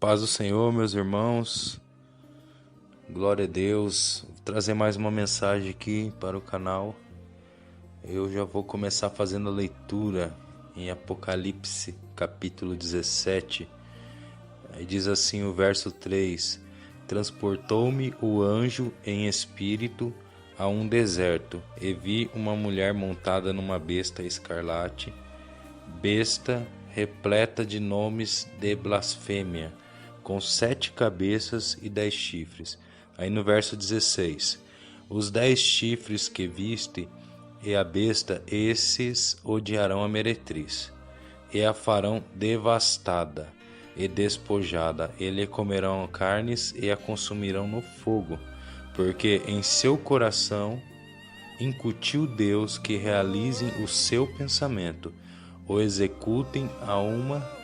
Paz do Senhor, meus irmãos, glória a Deus. Vou trazer mais uma mensagem aqui para o canal. Eu já vou começar fazendo a leitura em Apocalipse, capítulo 17. Aí diz assim o verso 3: Transportou-me o anjo em espírito a um deserto, e vi uma mulher montada numa besta escarlate, besta repleta de nomes de blasfêmia, com 7 cabeças e 10 chifres. Aí no verso 16: Os 10 chifres que viste e a besta, esses odiarão a meretriz, e a farão devastada e despojada, e lhe comerão carnes e a consumirão no fogo, porque em seu coração incutiu Deus que realizem o seu pensamento, o executem a uma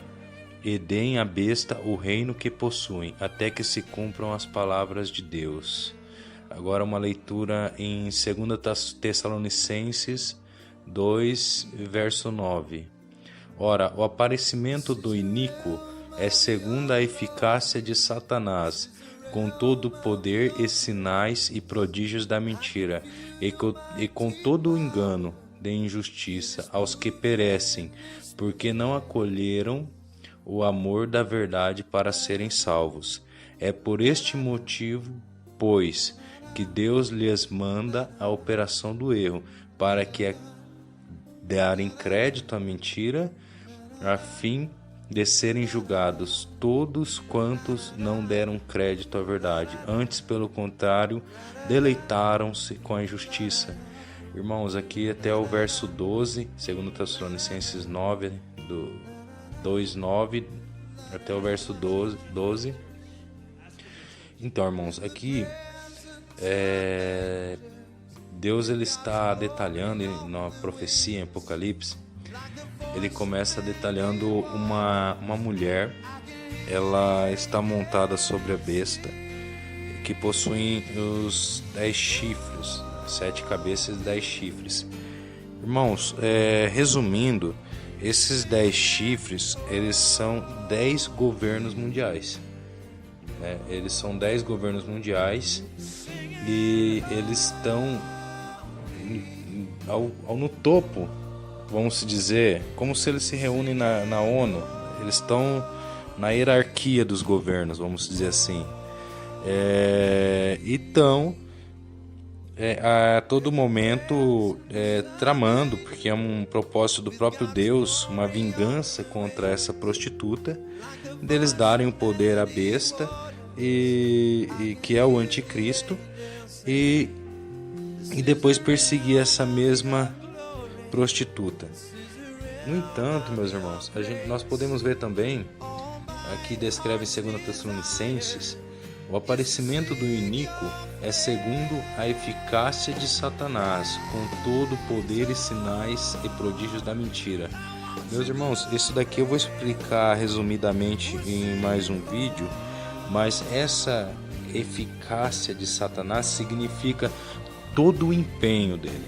e deem à besta o reino que possuem, até que se cumpram as palavras de Deus. Agora uma leitura em 2 Tessalonicenses 2, verso 9. Ora, o aparecimento do iníquo é segundo a eficácia de Satanás, com todo o poder e sinais e prodígios da mentira, e com todo o engano de injustiça aos que perecem, porque não acolheram o amor da verdade para serem salvos. É por este motivo, pois, que Deus lhes manda a operação do erro, para que darem crédito à mentira, a fim de serem julgados todos quantos não deram crédito à verdade, antes, pelo contrário, deleitaram-se com a injustiça. Irmãos, aqui até o verso 12, 2 Tessalonicenses 9, do 2:9 até o verso 12. Então, irmãos, aqui Deus ele está detalhando na profecia em Apocalipse. Ele começa detalhando uma mulher. Ela está montada sobre a besta, que possui os 10 chifres, 7 cabeças e 10 chifres. Irmãos, resumindo, esses 10 chifres, eles são 10 governos mundiais. Eles são 10 governos mundiais e eles estão no topo, vamos dizer, como se eles se reúnem na ONU. Eles estão na hierarquia dos governos, vamos dizer assim. Então, a todo momento tramando, porque é um propósito do próprio Deus, uma vingança contra essa prostituta, deles darem o poder à besta, e que é o anticristo, e depois perseguir essa mesma prostituta. No entanto, meus irmãos, nós podemos ver também, aqui descreve em 2 Tessalonicenses, o aparecimento do iníquo é segundo a eficácia de Satanás, com todo o poder e sinais e prodígios da mentira. Meus irmãos, isso daqui eu vou explicar resumidamente em mais um vídeo, mas essa eficácia de Satanás significa todo o empenho dele.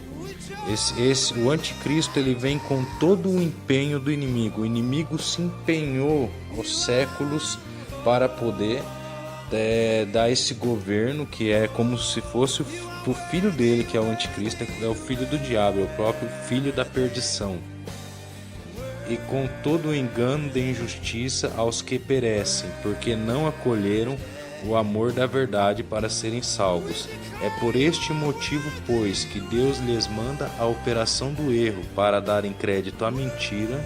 O anticristo ele vem com todo o empenho do inimigo. O inimigo se empenhou aos séculos para poder dar esse governo, que é como se fosse o filho dele, que é o anticristo, é o filho do diabo, é o próprio filho da perdição. E com todo o engano de injustiça aos que perecem, porque não acolheram o amor da verdade para serem salvos. É por este motivo, pois, que Deus lhes manda a operação do erro, para darem crédito à mentira,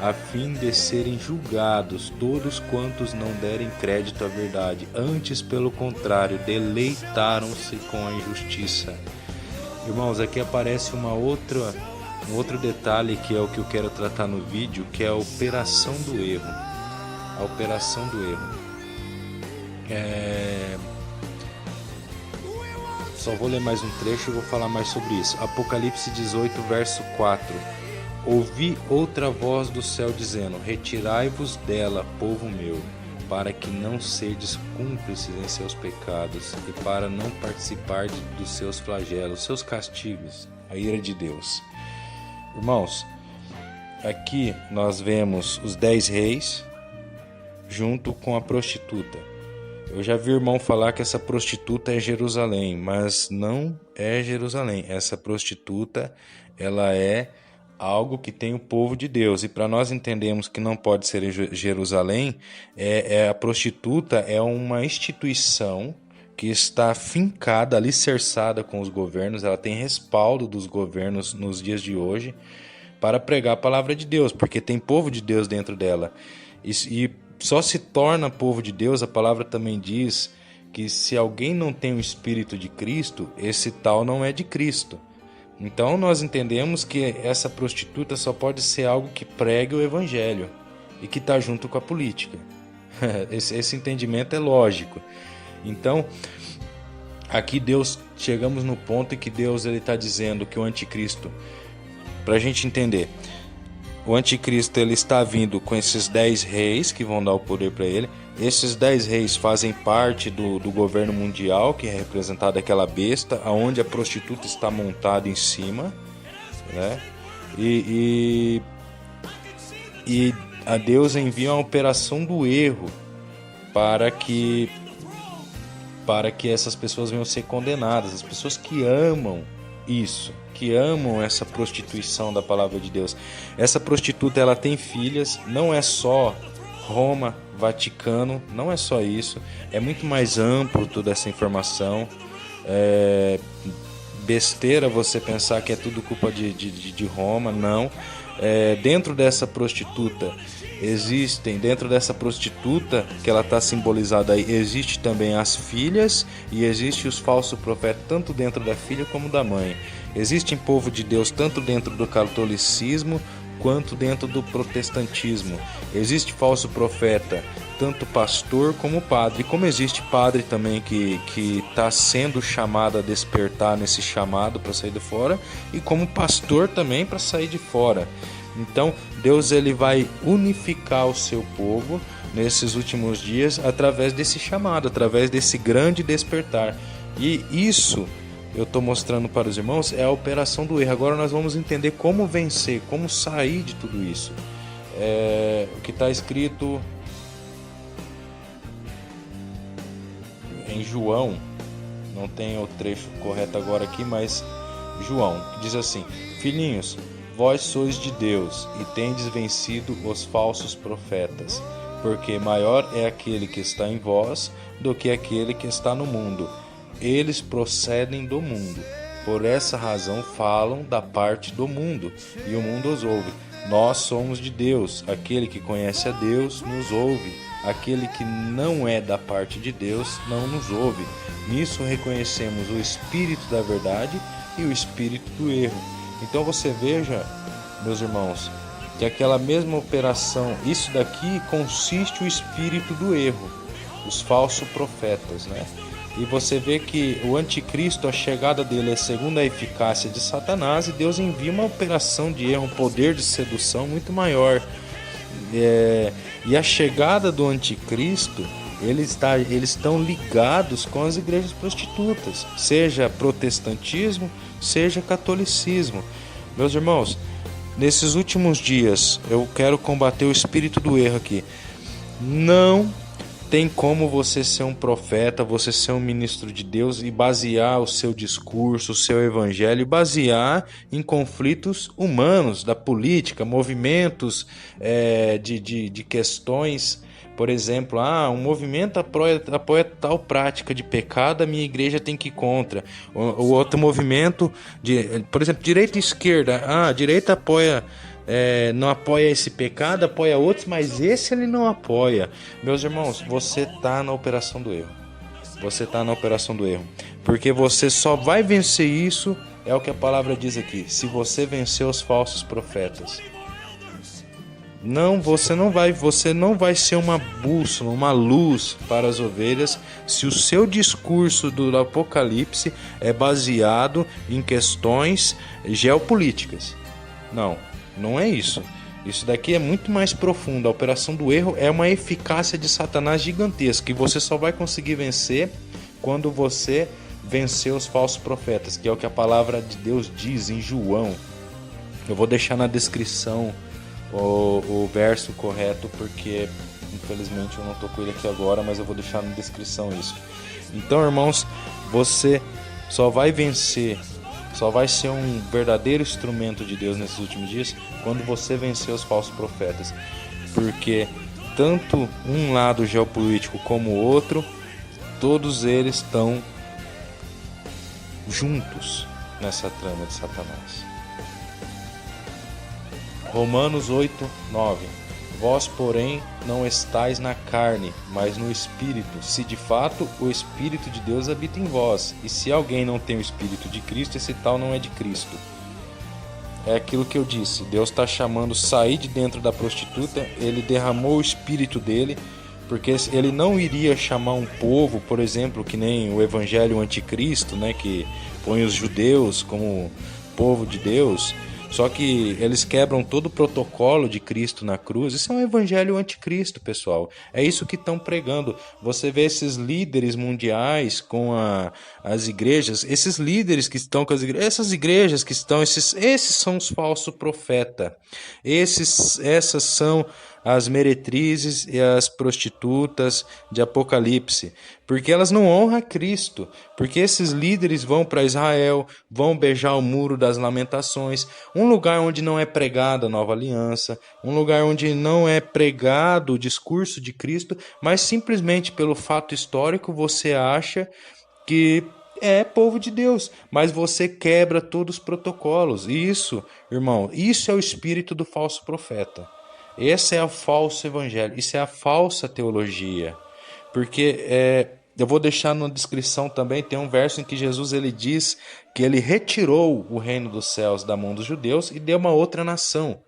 a fim de serem julgados todos quantos não derem crédito à verdade, antes, pelo contrário, deleitaram-se com a injustiça. Irmãos, aqui aparece um outro detalhe, que é o que eu quero tratar no vídeo, que é a operação do erro. A operação do erro. Só vou ler mais um trecho e vou falar mais sobre isso. Apocalipse 18, verso 4. Ouvi outra voz do céu dizendo: Retirai-vos dela, povo meu, para que não sedes cúmplices em seus pecados, e para não participar dos seus flagelos, seus castigos, a ira de Deus. Irmãos, aqui nós vemos os 10 reis, junto com a prostituta. Eu já vi irmão falar que essa prostituta é Jerusalém, mas não é Jerusalém. Essa prostituta, ela é algo que tem o povo de Deus. E para nós entendermos que não pode ser Jerusalém, a prostituta é uma instituição que está fincada, alicerçada com os governos, ela tem respaldo dos governos nos dias de hoje para pregar a palavra de Deus, porque tem povo de Deus dentro dela. E só se torna povo de Deus, a palavra também diz que se alguém não tem o Espírito de Cristo, esse tal não é de Cristo. Então nós entendemos que essa prostituta só pode ser algo que pregue o evangelho e que está junto com a política. Esse entendimento é lógico. Então, aqui chegamos no ponto em que Deus está dizendo que o anticristo, para a gente entender, o anticristo ele está vindo com esses 10 reis que vão dar o poder para ele. Esses 10 reis fazem parte do governo mundial, que é representado aquela besta, onde a prostituta está montada em cima, né? E a Deus envia uma operação do erro para que essas pessoas venham ser condenadas. As pessoas que amam isso, que amam essa prostituição da palavra de Deus. Essa prostituta, ela tem filhas, não é só Roma, Vaticano, não é só isso, é muito mais amplo toda essa informação. É besteira você pensar que é tudo culpa de Roma, não. Dentro dessa prostituta que ela está simbolizada aí, existe também as filhas e existe os falsos profetas, tanto dentro da filha como da mãe. Existe povo de Deus tanto dentro do catolicismo quanto dentro do protestantismo. Existe falso profeta, tanto pastor como padre. Como existe padre também que está sendo chamado a despertar nesse chamado para sair de fora, e como pastor também para sair de fora. Então Deus ele vai unificar o seu povo nesses últimos dias através desse chamado, através desse grande despertar. E isso eu estou mostrando para os irmãos é a operação do erro. Agora nós vamos entender como vencer, como sair de tudo isso. O que está escrito em João, não tem o trecho correto agora aqui, mas João diz assim: filhinhos, vós sois de Deus e tendes vencido os falsos profetas, porque maior é aquele que está em vós do que aquele que está no mundo. Eles procedem do mundo, por essa razão falam da parte do mundo, e o mundo os ouve. Nós somos de Deus, aquele que conhece a Deus nos ouve, aquele que não é da parte de Deus não nos ouve. Nisso reconhecemos o espírito da verdade e o espírito do erro. Então você veja, meus irmãos, que aquela mesma operação, isso daqui consiste o espírito do erro, os falsos profetas, né? E você vê que o anticristo, a chegada dele é segundo a eficácia de Satanás, e Deus envia uma operação de erro, um poder de sedução muito maior. E a chegada do anticristo, eles estão ligados com as igrejas prostitutas, seja protestantismo, seja catolicismo. Meus irmãos, nesses últimos dias eu quero combater o espírito do erro aqui. Não tem como você ser um profeta, você ser um ministro de Deus e basear o seu discurso, o seu evangelho, basear em conflitos humanos, da política, movimentos de questões. Por exemplo, um movimento apoia tal prática de pecado, a minha igreja tem que ir contra. O outro movimento, por exemplo, direita e esquerda, a direita apoia... não apoia esse pecado, apoia outros, mas esse ele não apoia. Meus irmãos, você está na operação do erro. Você está na operação do erro. Porque você só vai vencer isso, é o que a palavra diz aqui, se você vencer os falsos profetas. Você não vai ser uma bússola, uma luz para as ovelhas, se o seu discurso do Apocalipse é baseado em questões geopolíticas. Não é isso. Isso daqui é muito mais profundo. A operação do erro é uma eficácia de Satanás gigantesca, e você só vai conseguir vencer quando você vencer os falsos profetas, que é o que a palavra de Deus diz em João. Eu vou deixar na descrição o verso correto, porque Infelizmente eu não estou com ele aqui agora, mas eu vou deixar na descrição isso. Então, irmãos, você só vai vencer, só vai ser um verdadeiro instrumento de Deus nesses últimos dias quando você vencer os falsos profetas. Porque tanto um lado geopolítico como o outro, todos eles estão juntos nessa trama de Satanás. Romanos 8:9. Vós, porém, não estáis na carne, mas no Espírito, se de fato o Espírito de Deus habita em vós. E se alguém não tem o Espírito de Cristo, esse tal não é de Cristo. É aquilo que eu disse, Deus está chamando sair de dentro da prostituta, ele derramou o Espírito dele, porque ele não iria chamar um povo, por exemplo, que nem o Evangelho Anticristo, né, que põe os judeus como povo de Deus. Só que eles quebram todo o protocolo de Cristo na cruz. Isso é um evangelho anticristo, pessoal. É isso que estão pregando. Você vê esses líderes mundiais com as igrejas, esses líderes que estão com as igrejas, essas igrejas que estão, esses são os falsos profetas. Essas são as meretrizes e as prostitutas de Apocalipse, porque elas não honram a Cristo, porque esses líderes vão para Israel, vão beijar o muro das lamentações, um lugar onde não é pregada a nova aliança, um lugar onde não é pregado o discurso de Cristo, mas simplesmente pelo fato histórico você acha que é povo de Deus, mas você quebra todos os protocolos. Isso, irmão, isso é o espírito do falso profeta. Esse é o falso evangelho, isso é a falsa teologia, porque eu vou deixar na descrição também, tem um verso em que Jesus ele diz que ele retirou o reino dos céus da mão dos judeus e deu uma outra nação,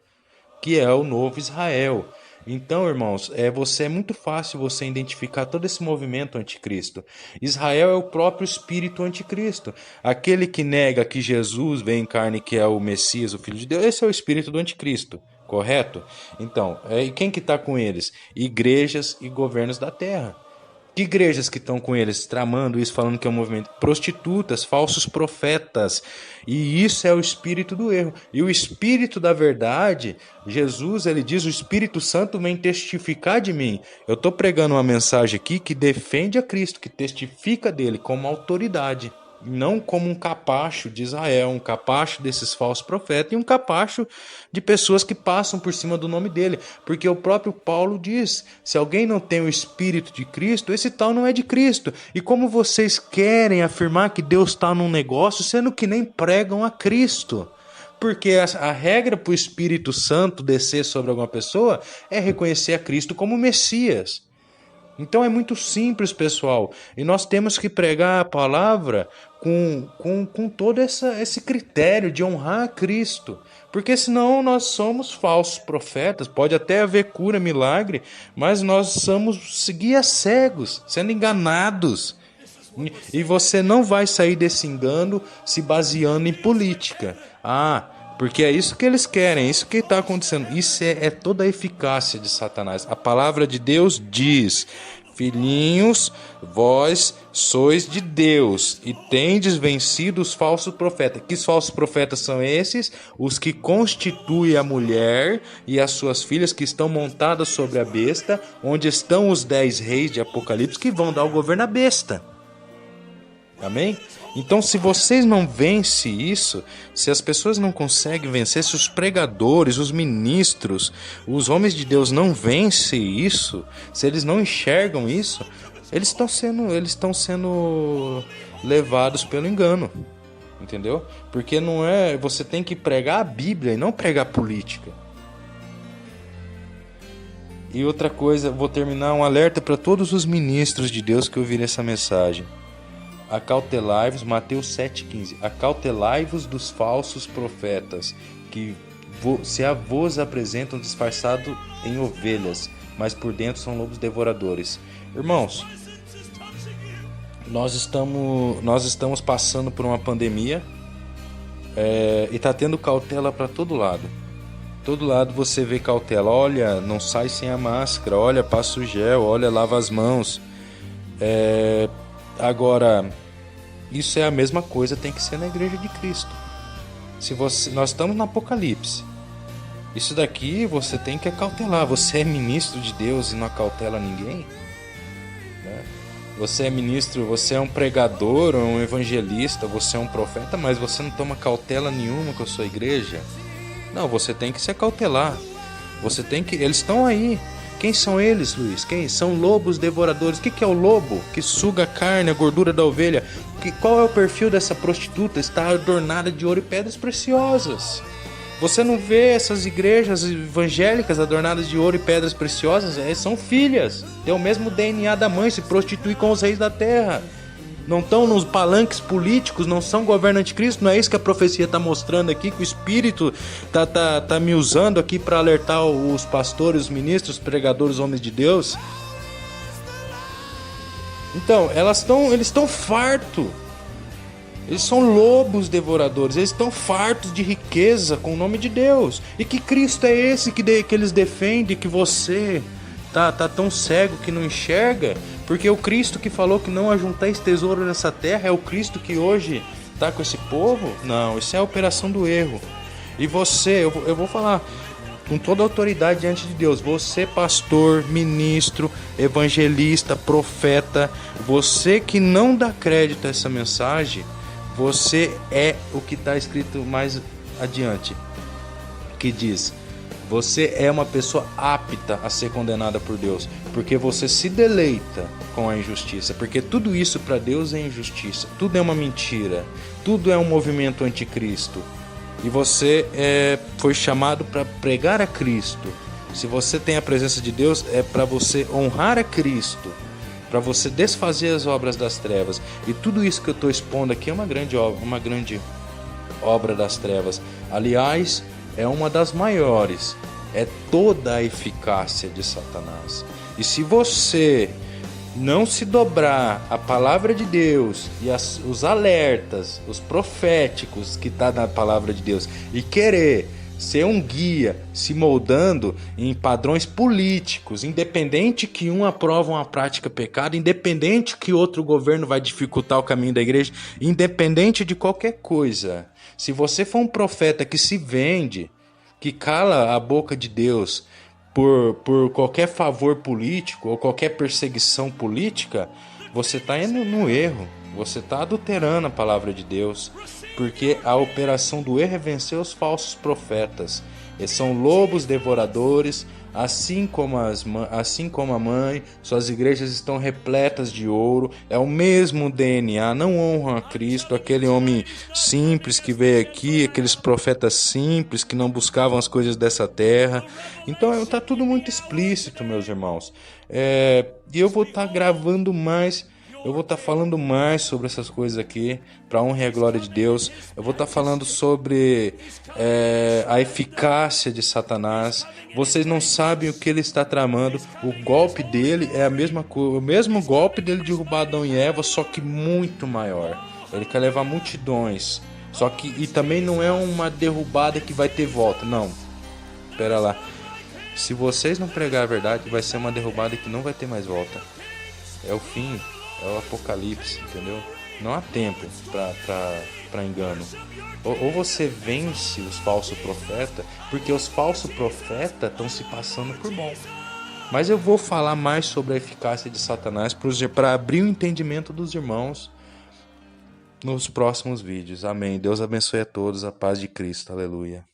que é o novo Israel. Então, irmãos, é muito fácil você identificar todo esse movimento anticristo. Israel é o próprio espírito anticristo. Aquele que nega que Jesus veio em carne, que é o Messias, o Filho de Deus, esse é o espírito do anticristo. Correto? Então, e quem que está com eles? Igrejas e governos da terra. Que igrejas que estão com eles tramando isso, falando que é um movimento? Prostitutas, falsos profetas. E isso é o espírito do erro. E o espírito da verdade, Jesus, ele diz, o Espírito Santo vem testificar de mim. Eu estou pregando uma mensagem aqui que defende a Cristo, que testifica dele como autoridade. Não como um capacho de Israel, um capacho desses falsos profetas e um capacho de pessoas que passam por cima do nome dele. Porque o próprio Paulo diz, se alguém não tem o Espírito de Cristo, esse tal não é de Cristo. E como vocês querem afirmar que Deus está num negócio, sendo que nem pregam a Cristo? Porque a regra para o Espírito Santo descer sobre alguma pessoa é reconhecer a Cristo como Messias. Então é muito simples, pessoal, e nós temos que pregar a palavra com todo esse critério de honrar a Cristo, porque senão nós somos falsos profetas, pode até haver cura, milagre, mas nós somos guias cegos, sendo enganados, e você não vai sair desse engano se baseando em política. Porque é isso que eles querem, é isso que está acontecendo. Isso é toda a eficácia de Satanás. A palavra de Deus diz: filhinhos, vós sois de Deus e tendes vencido os falsos profetas. Que falsos profetas são esses? Os que constituem a mulher e as suas filhas que estão montadas sobre a besta, onde estão os 10 reis de Apocalipse que vão dar o governo à besta. Amém? Então, se vocês não vencem isso, se as pessoas não conseguem vencer, se os pregadores, os ministros, os homens de Deus não vencem isso, se eles não enxergam isso, eles estão sendo levados pelo engano, entendeu? Porque não é, você tem que pregar a Bíblia e não pregar política. E outra coisa, vou terminar um alerta para todos os ministros de Deus que ouvirem essa mensagem. Acautelai-vos, Mateus 7,15. Acautelai-vos dos falsos profetas, que se a vos apresentam disfarçado em ovelhas, mas por dentro são lobos devoradores. Irmãos, nós estamos passando por uma pandemia e está tendo cautela para todo lado. Todo lado você vê cautela. Olha, não sai sem a máscara. Olha, passa o gel. Olha, lava as mãos. Agora, isso é a mesma coisa, tem que ser na igreja de Cristo. Nós estamos no Apocalipse. Isso daqui você tem que acautelar. Você é ministro de Deus e não acautela ninguém, né? Você é ministro, você é um pregador, um evangelista, você é um profeta, mas você não toma cautela nenhuma com a sua igreja. Não, você tem que se acautelar. Você tem que... Eles estão aí. Quem são eles, Luiz? Quem? São lobos devoradores. O que é o lobo? Que suga a carne, a gordura da ovelha. Qual é o perfil dessa prostituta? Está adornada de ouro e pedras preciosas. Você não vê essas igrejas evangélicas adornadas de ouro e pedras preciosas? São filhas. Tem o mesmo DNA da mãe, se prostituir com os reis da terra. Não estão nos palanques políticos, não são governo anticristo. Não é isso que a profecia está mostrando aqui, que o Espírito tá me usando aqui para alertar os pastores, os ministros, os pregadores, os homens de Deus. Então, eles estão fartos. Eles são lobos devoradores, eles estão fartos de riqueza com o nome de Deus. E que Cristo é esse que eles defendem, que você tá tão cego que não enxerga? Porque o Cristo que falou que não ajuntais tesouro nessa terra é o Cristo que hoje tá com esse povo? Não, isso é a operação do erro. E você, eu vou falar com toda a autoridade diante de Deus, você pastor, ministro, evangelista, profeta, você que não dá crédito a essa mensagem, você é o que está escrito mais adiante, que diz: você é uma pessoa apta a ser condenada por Deus, porque você se deleita com a injustiça, porque tudo isso para Deus é injustiça, tudo é uma mentira, tudo é um movimento anticristo, e você foi chamado para pregar a Cristo. Se você tem a presença de Deus, é para você honrar a Cristo, para você desfazer as obras das trevas. E tudo isso que eu estou expondo aqui é uma grande obra das trevas. Aliás, é uma das maiores. É toda a eficácia de Satanás. E se você não se dobrar à palavra de Deus e os alertas, os proféticos que está na palavra de Deus, e querer ser um guia, se moldando em padrões políticos, independente que um aprova uma prática pecado, independente que outro governo vai dificultar o caminho da igreja, independente de qualquer coisa. Se você for um profeta que se vende, que cala a boca de Deus por qualquer favor político ou qualquer perseguição política, você está indo no erro. Você está adulterando a palavra de Deus, porque a operação do erro é vencer os falsos profetas. Eles são lobos devoradores, assim como a mãe. Suas igrejas estão repletas de ouro, é o mesmo DNA, não honram a Cristo, aquele homem simples que veio aqui, aqueles profetas simples que não buscavam as coisas dessa terra. Então está tudo muito explícito, meus irmãos. E eu vou estar gravando mais. Eu vou estar falando mais sobre essas coisas aqui, para a honra e a glória de Deus. Eu vou estar falando sobre a eficácia de Satanás. Vocês não sabem o que ele está tramando. O golpe dele é a mesma coisa, o mesmo golpe dele derrubar Adão e Eva, só que muito maior. Ele quer levar multidões. E também não é uma derrubada que vai ter volta. Não, espera lá. Se vocês não pregar a verdade, vai ser uma derrubada que não vai ter mais volta. É o fim. É o apocalipse, entendeu? Não há tempo para engano. Ou você vence os falsos profetas, porque os falsos profetas estão se passando por bom. Mas eu vou falar mais sobre a eficácia de Satanás para abrir o entendimento dos irmãos nos próximos vídeos. Amém. Deus abençoe a todos. A paz de Cristo. Aleluia.